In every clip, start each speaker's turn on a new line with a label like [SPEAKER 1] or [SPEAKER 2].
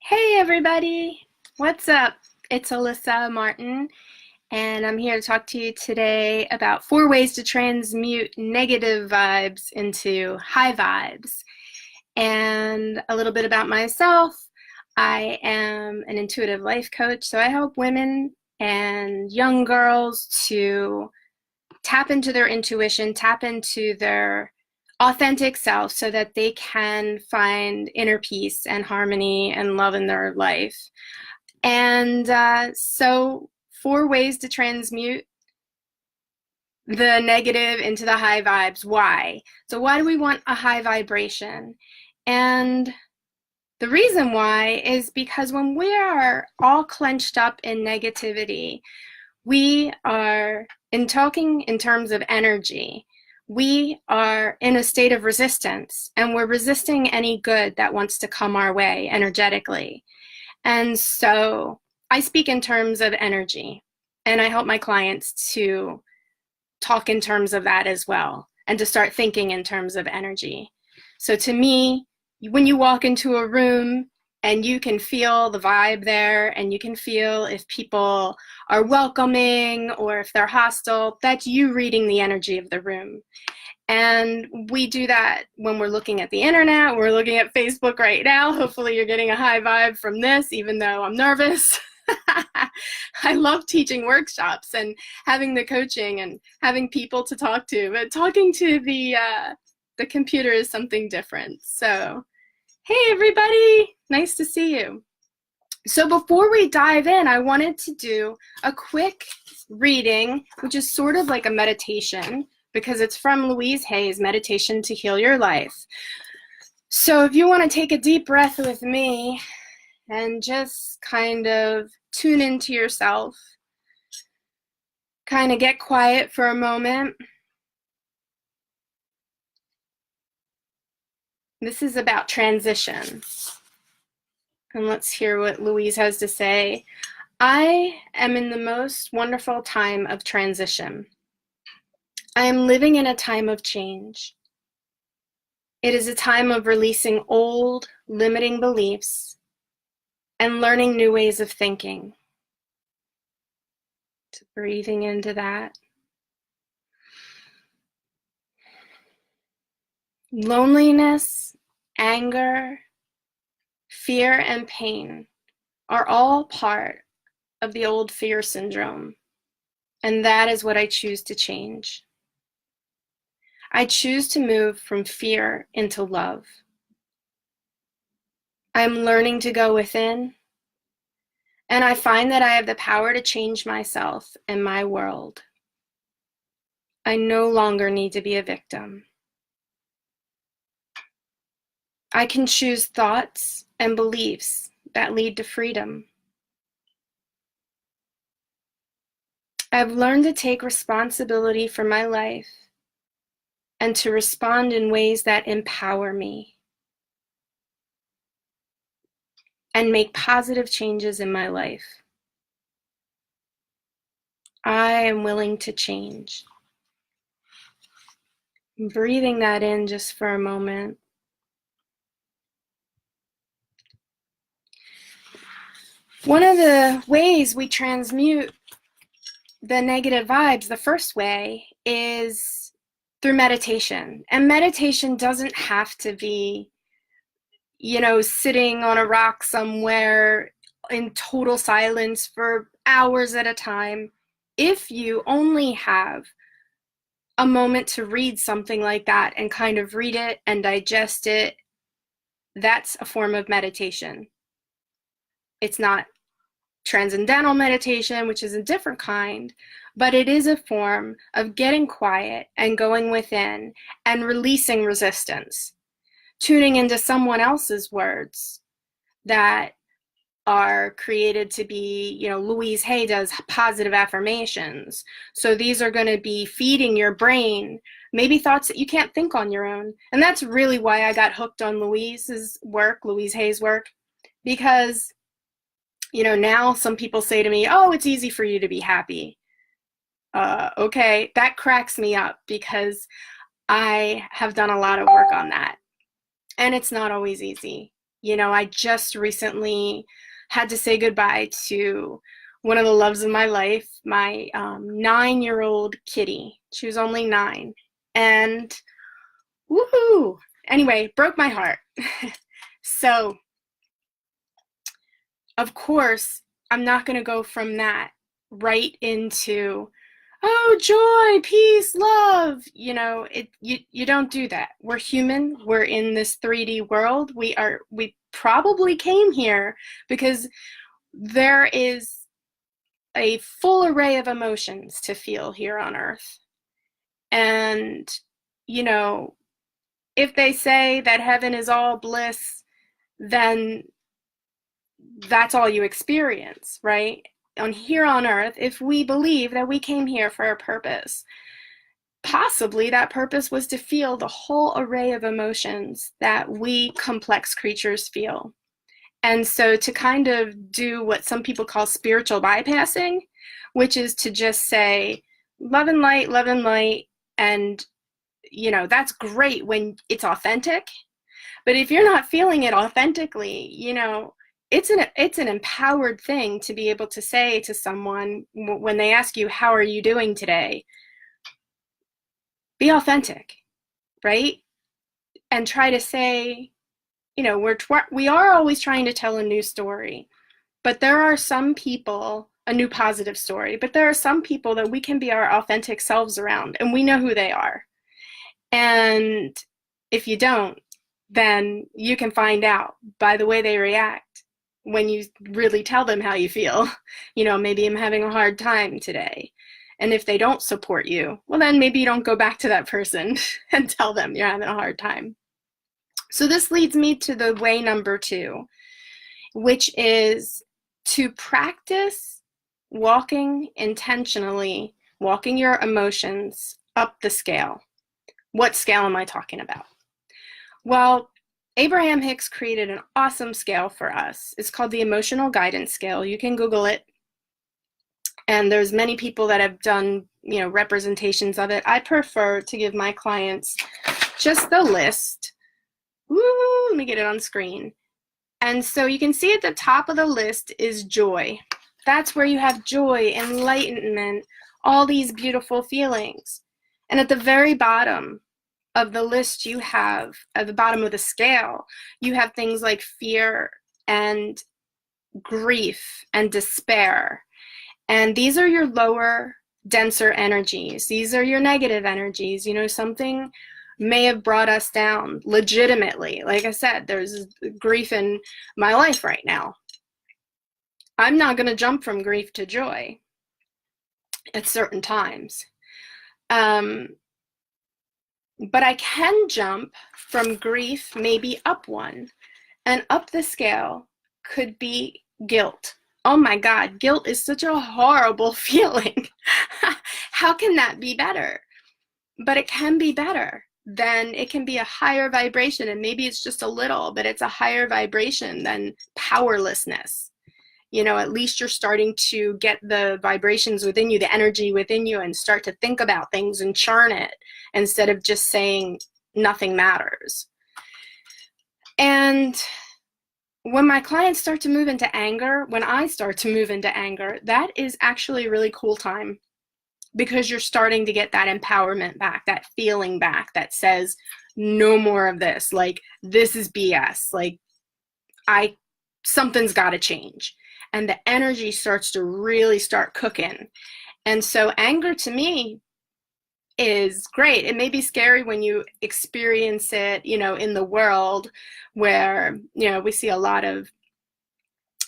[SPEAKER 1] Hey everybody, what's up? It's Alyssa Martin, and I'm here to talk to you today about 4 ways to transmute negative vibes into high vibes. And a little bit about myself. I am an intuitive life coach, so I help women and young girls to tap into their intuition, tap into their authentic self so that they can find inner peace and harmony and love in their life. And so 4 ways to transmute the negative into the high vibes. Why? So why do we want a high vibration? And the reason why is because when we are all clenched up in negativity, we are, in talking in terms of energy, we are in a state of resistance, and we're resisting any good that wants to come our way energetically. And so I speak in terms of energy, and I help my clients to talk in terms of that as well, and to start thinking in terms of energy. So to me, when you walk into a room and you can feel the vibe there, and you can feel if people are welcoming or if they're hostile, that's you reading the energy of the room. And we do that when we're looking at the internet. We're looking at Facebook right now. Hopefully you're getting a high vibe from this, even though I'm nervous. I love teaching workshops and having the coaching and having people to talk to, but talking to the computer is something different. So, hey everybody, nice to see you. So before we dive in, I wanted to do a quick reading, which is sort of like a meditation, because it's from Louise Hay's Meditation to Heal Your Life. So if you want to take a deep breath with me and just kind of tune into yourself, kind of get quiet for a moment. This is about transition. And let's hear what Louise has to say. I am in the most wonderful time of transition. I am living in a time of change. It is a time of releasing old, limiting beliefs and learning new ways of thinking. So breathing into that. Loneliness, anger, fear, and pain are all part of the old fear syndrome, and that is what I choose to change. I choose to move from fear into love. I'm learning to go within, and I find that I have the power to change myself and my world. I no longer need to be a victim. I can choose thoughts and beliefs that lead to freedom. I've learned to take responsibility for my life and to respond in ways that empower me and make positive changes in my life. I am willing to change. Breathing that in just for a moment. One of the ways we transmute the negative vibes, the first way, is through meditation. And meditation doesn't have to be, sitting on a rock somewhere in total silence for hours at a time. If you only have a moment to read something like that and kind of read it and digest it, that's a form of meditation. It's not transcendental meditation, which is a different kind, but it is a form of getting quiet and going within and releasing resistance, tuning into someone else's words that are created to be, Louise Hay does positive affirmations. So these are going to be feeding your brain maybe thoughts that you can't think on your own. And that's really why I got hooked on Louise Hay's work, because now some people say to me, oh, it's easy for you to be happy. Okay, that cracks me up because I have done a lot of work on that. And it's not always easy. I just recently had to say goodbye to one of the loves of my life, my 9-year-old kitty. She was only 9. And woohoo! Anyway, broke my heart. So, of course, I'm not going to go from that right into, oh, joy, peace, love. You don't do that. We're human. We're in this 3D world. We probably came here because there is a full array of emotions to feel here on Earth. And, if they say that heaven is all bliss, then that's all you experience, right? Here on Earth, if we believe that we came here for a purpose, possibly that purpose was to feel the whole array of emotions that we complex creatures feel. And so to kind of do what some people call spiritual bypassing, which is to just say, love and light, love and light. And, that's great when it's authentic. But if you're not feeling it authentically, it's an empowered thing to be able to say to someone when they ask you, how are you doing today? Be authentic, right? And try to say, we are always trying to tell a new story, but there are some people, a new positive story, but there are some people that we can be our authentic selves around, and we know who they are. And if you don't, then you can find out by the way they react when you really tell them how you feel. Maybe I'm having a hard time today. And if they don't support you, well, then maybe you don't go back to that person and tell them you're having a hard time. So this leads me to the way number 2, which is to practice walking intentionally, walking your emotions up the scale. What scale am I talking about? Well, Abraham-Hicks created an awesome scale for us. It's called the Emotional Guidance Scale. You can Google it. And there's many people that have done, representations of it. I prefer to give my clients just the list. Woo, let me get it on screen. And so you can see at the top of the list is joy. That's where you have joy, enlightenment, all these beautiful feelings. And at the very bottom of the list, you have, at the bottom of the scale, you have things like fear and grief and despair. And these are your lower, denser energies. These are your negative energies. Something may have brought us down legitimately. Like I said, there's grief in my life right now. I'm not going to jump from grief to joy at certain times. But I can jump from grief maybe up one. And up the scale could be guilt. Oh my God, guilt is such a horrible feeling. How can that be better? But it can be better. Then it can be a higher vibration, and maybe it's just a little, but it's a higher vibration than powerlessness. At least you're starting to get the vibrations within you, the energy within you, and start to think about things and churn it instead of just saying nothing matters. And when my clients start to move into anger, when I start to move into anger, that is actually a really cool time, because you're starting to get that empowerment back, that feeling back that says, no more of this. Like, this is BS. Like, something's got to change. And the energy starts to really start cooking. And so anger to me is great. It may be scary when you experience it, in the world where, we see a lot of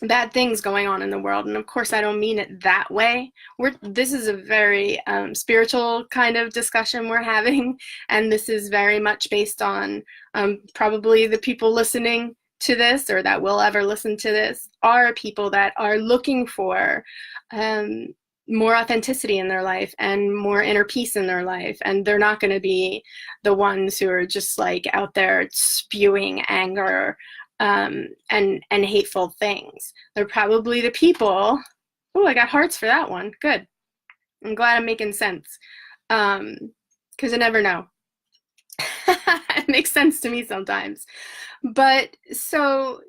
[SPEAKER 1] bad things going on in the world. And of course, I don't mean it that way. This is a very spiritual kind of discussion we're having. And this is very much based on probably the people listening to this, or that will ever listen to this, are people that are looking for more authenticity in their life and more inner peace in their life. And they're not going to be the ones who are just like out there spewing anger and hateful things. They're probably the people. Oh, I got hearts for that one. Good. I'm glad I'm making sense. Because I never know. It makes sense to me sometimes. But so,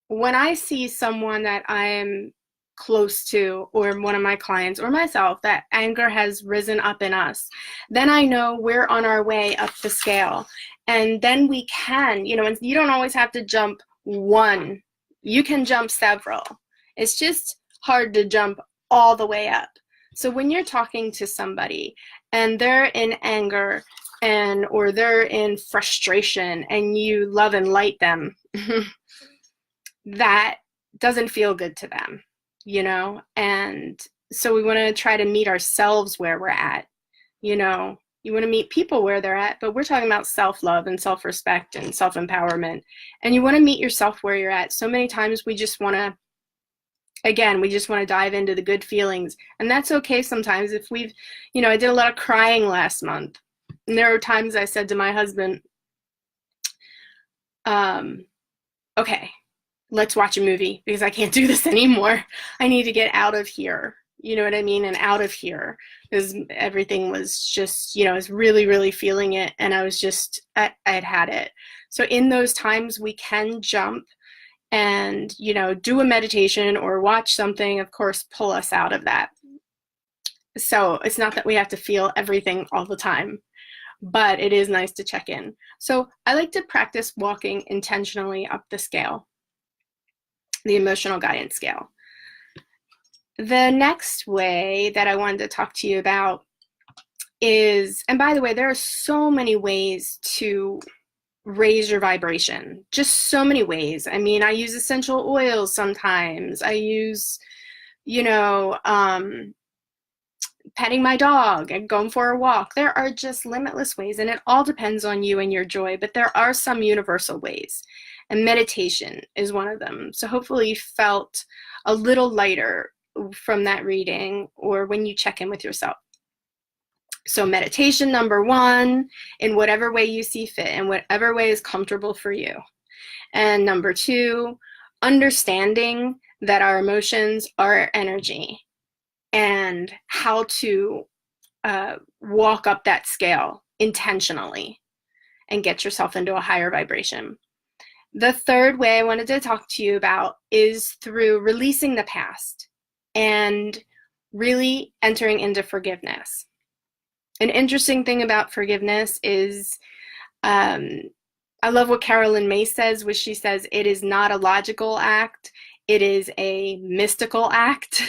[SPEAKER 1] when I see someone that I am close to, or one of my clients or myself, that anger has risen up in us, then I know we're on our way up the scale. And then we can, and you don't always have to jump one, you can jump several. It's just hard to jump all the way up. So when you're talking to somebody and they're in anger or they're in frustration and you love and light them, that doesn't feel good to them, and so we want to try to meet ourselves where we're at. You want to meet people where they're at, but we're talking about self-love and self-respect and self-empowerment, and you want to meet yourself where you're at. So many times we just want to dive into the good feelings, and that's okay sometimes. If I did a lot of crying last month, and there were times I said to my husband, okay, let's watch a movie because I can't do this anymore. I need to get out of here. You know what I mean? And out of here, because everything was just, I was really, really feeling it. And I was just, I had it. So in those times we can jump and, do a meditation or watch something, of course, pull us out of that. So it's not that we have to feel everything all the time, but it is nice to check in. So I like to practice walking intentionally up the scale, the emotional guidance scale. The next way that I wanted to talk to you about is, and by the way, there are so many ways to raise your vibration, just so many ways. I mean, I use essential oils sometimes. I use, petting my dog and going for a walk. There are just limitless ways, and it all depends on you and your joy, but there are some universal ways, and meditation is one of them. So hopefully you felt a little lighter from that reading, or when you check in with yourself. So meditation, number one, in whatever way you see fit, in whatever way is comfortable for you. And number two, understanding that our emotions are energy, and how to walk up that scale intentionally and get yourself into a higher vibration. The third way I wanted to talk to you about is through releasing the past and really entering into forgiveness. An interesting thing about forgiveness is, I love what Carolyn May says, which she says, it is not a logical act, it is a mystical act.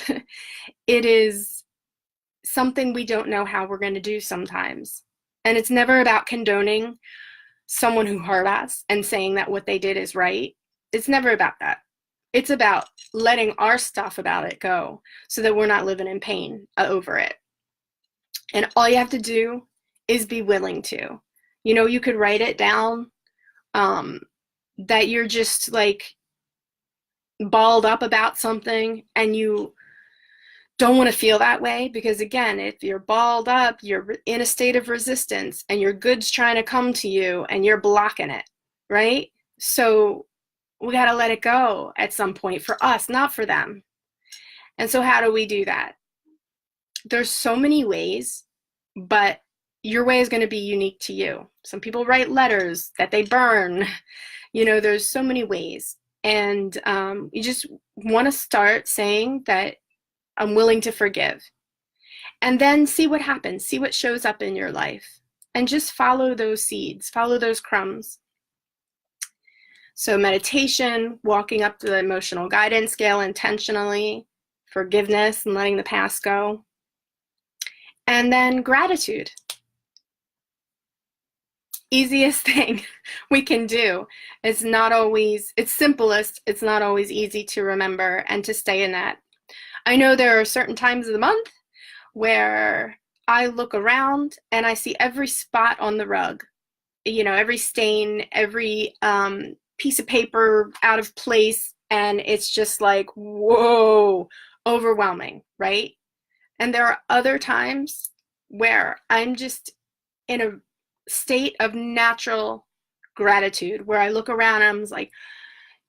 [SPEAKER 1] It is something we don't know how we're going to do sometimes. And it's never about condoning someone who hurt us and saying that what they did is right. It's never about that. It's about letting our stuff about it go so that we're not living in pain over it. And all you have to do is be willing to. You could write it down, that you're just like balled up about something and you don't want to feel that way, because again, if you're balled up, you're in a state of resistance and your good's trying to come to you and you're blocking it, right? So we got to let it go at some point, for us, not for them. And so how do we do that? There's so many ways, but your way is going to be unique to you. Some people write letters that they burn. There's so many ways. And you just want to start saying that I'm willing to forgive. And then see what happens, see what shows up in your life. And just follow those seeds, follow those crumbs. So meditation, walking up the emotional guidance scale intentionally, forgiveness and letting the past go. And then gratitude. Easiest thing we can do. It's simplest, it's not always easy to remember and to stay in that. I know there are certain times of the month where I look around and I see every spot on the rug, every stain, every piece of paper out of place, and it's just like, whoa, overwhelming, right? And there are other times where I'm just in a state of natural gratitude, where I look around and I'm like,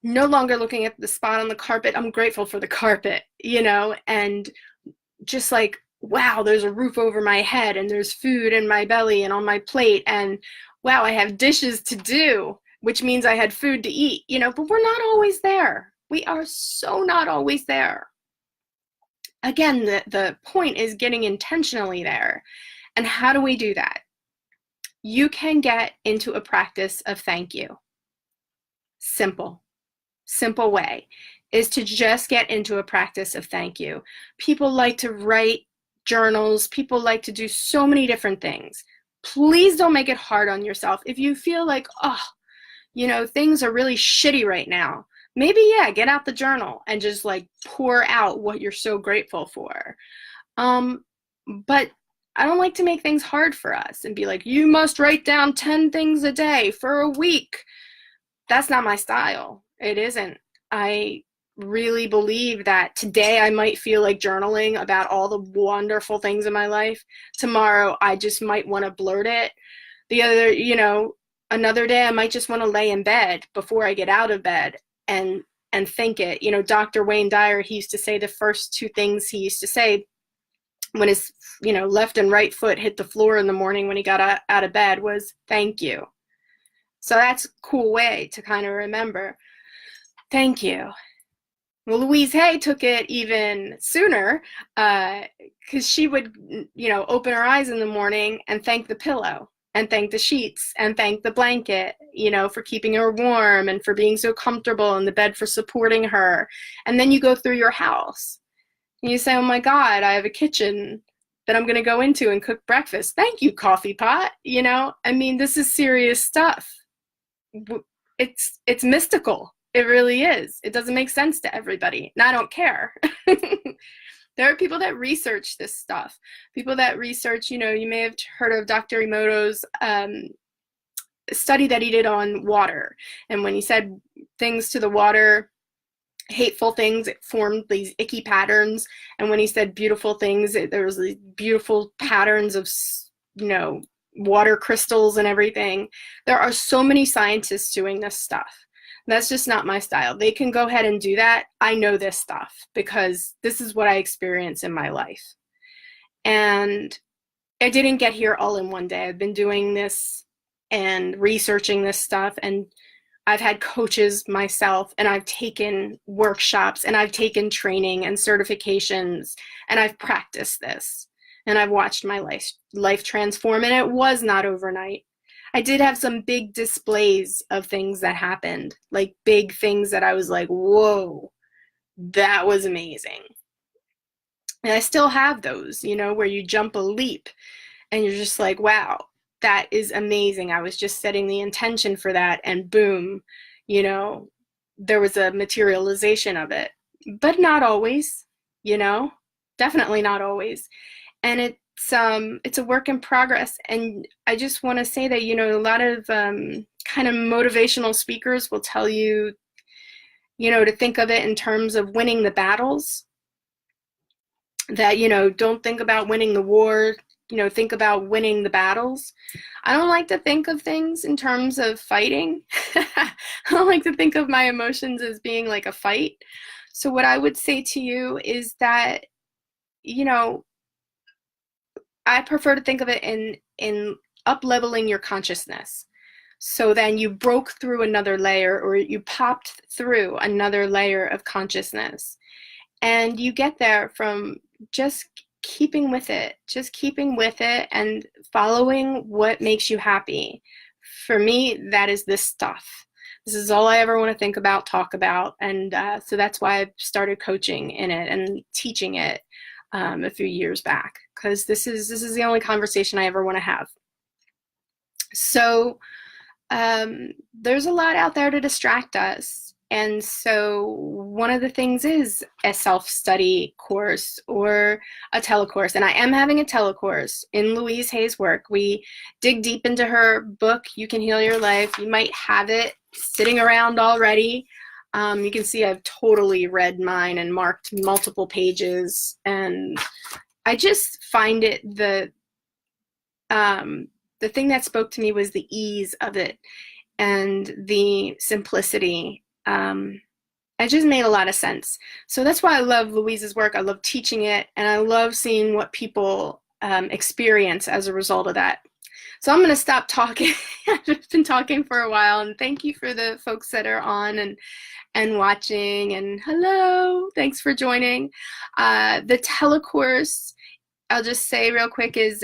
[SPEAKER 1] no longer looking at the spot on the carpet, I'm grateful for the carpet, and just like, wow, there's a roof over my head and there's food in my belly and on my plate, and wow, I have dishes to do, which means I had food to eat, but we're not always there. We are so not always there. Again, the point is getting intentionally there. And how do we do that? You can get into a practice of thank you. Simple way is to just get into a practice of thank you. People like to write journals. People like to do so many different things. Please don't make it hard on yourself. If you feel like, things are really shitty right now, maybe, get out the journal and just like pour out what you're so grateful for. But I don't like to make things hard for us and be like, you must write down 10 things a day for a week. That's not my style. It isn't. I really believe that today I might feel like journaling about all the wonderful things in my life. Tomorrow I just might want to blurt it. The other, another day I might just want to lay in bed before I get out of bed and think it. Dr. Wayne Dyer, he used to say the first two things he used to say when his, left and right foot hit the floor in the morning when he got out of bed was thank you. So that's a cool way to kind of remember. Thank you. Well, Louise Hay took it even sooner because she would, open her eyes in the morning and thank the pillow and thank the sheets and thank the blanket, for keeping her warm and for being so comfortable in the bed for supporting her. And then you go through your house and you say, oh my God, I have a kitchen that I'm going to go into and cook breakfast. Thank you, coffee pot. This is serious stuff. It's mystical. It really is. It doesn't make sense to everybody, and I don't care. There are people that research this stuff. People that research, you may have heard of Dr. Emoto's study that he did on water. And when he said things to the water, hateful things, it formed these icky patterns. And when he said beautiful things, there was these beautiful patterns of, water crystals and everything. There are so many scientists doing this stuff. That's just not my style. They can go ahead and do that. I know this stuff because this is what I experience in my life. And I didn't get here all in one day. I've been doing this and researching this stuff, and I've had coaches myself, and I've taken workshops, and I've taken training and certifications, and I've practiced this, and I've watched my life transform, and it was not overnight. I did have some big displays of things that happened, like big things that I was like, whoa, that was amazing. And I still have those, where you jump a leap and you're just like, wow, that is amazing. I was just setting the intention for that, and boom, there was a materialization of it. But not always, definitely not always. And it's a work in progress. And I just want to say that, a lot of kind of motivational speakers will tell you, to think of it in terms of winning the battles. That, don't think about winning the war, think about winning the battles. I don't like to think of things in terms of fighting. I don't like to think of my emotions as being like a fight. So what I would say to you is that, I prefer to think of it in up-leveling your consciousness. So then you broke through another layer, or you popped through another layer of consciousness. And you get there from just keeping with it and following what makes you happy. For me, that is this stuff. This is all I ever want to think about, talk about. And so that's why I started coaching in it and teaching it a few years back, because this is the only conversation I ever want to have. So there's a lot out there to distract us. And so one of the things is a self-study course or a telecourse. And I am having a telecourse in Louise Hay's work. We dig deep into her book, You Can Heal Your Life. You might have it sitting around already. You can see I've totally read mine and marked multiple pages. And I just find it the thing that spoke to me was the ease of it and the simplicity. It just made a lot of sense. So that's why I love Louise's work. I love teaching it, and I love seeing what people experience as a result of that. So I'm going to stop talking. I've been talking for a while, and thank you for the folks that are on and watching, and hello, thanks for joining. The telecourse, I'll just say real quick, is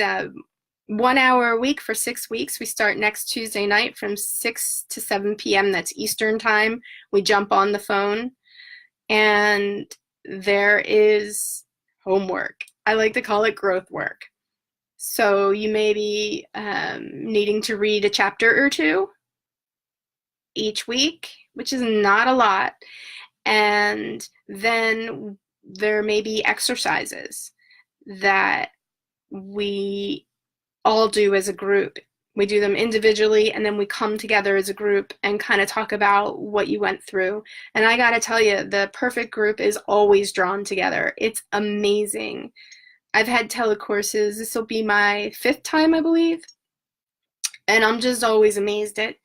[SPEAKER 1] 1 hour a week for 6 weeks. We start next Tuesday night from 6 to 7 p.m. That's Eastern time. We jump on the phone, and there is homework. I like to call it growth work. So you may be needing to read a chapter or two each week, which is not a lot. And then there may be exercises that we all do as a group. We do them individually, and then we come together as a group and kind of talk about what you went through. And I gotta tell you, the perfect group is always drawn together. It's amazing. I've had telecourses. This will be my 5th time, I believe. And I'm just always amazed at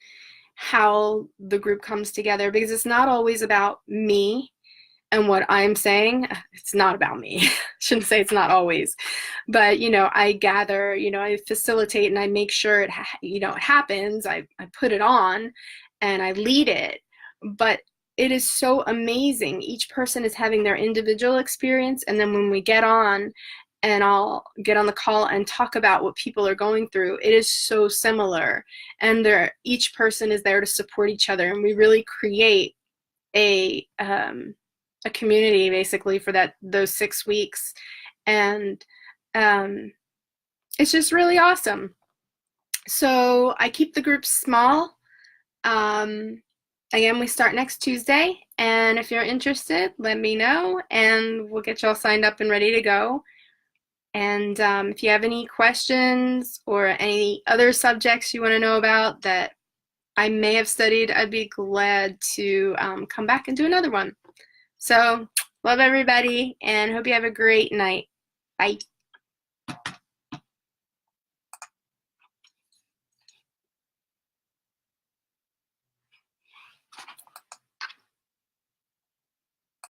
[SPEAKER 1] how the group comes together, because it's not always about me and what I'm saying. It's not about me. Shouldn't say it's not always, but I gather, I facilitate, and I make sure it happens. I put it on and I lead it, but it is so amazing. Each person is having their individual experience, and then when we get on, and I'll get on the call and talk about what people are going through, it is so similar, and each person is there to support each other, and we really create a community basically for those 6 weeks, and it's just really awesome. So I keep the groups small. Again, we start next Tuesday, and if you're interested, let me know, and we'll get you all signed up and ready to go. And if you have any questions or any other subjects you want to know about that I may have studied, I'd be glad to come back and do another one. So, love everybody, and hope you have a great night. Bye.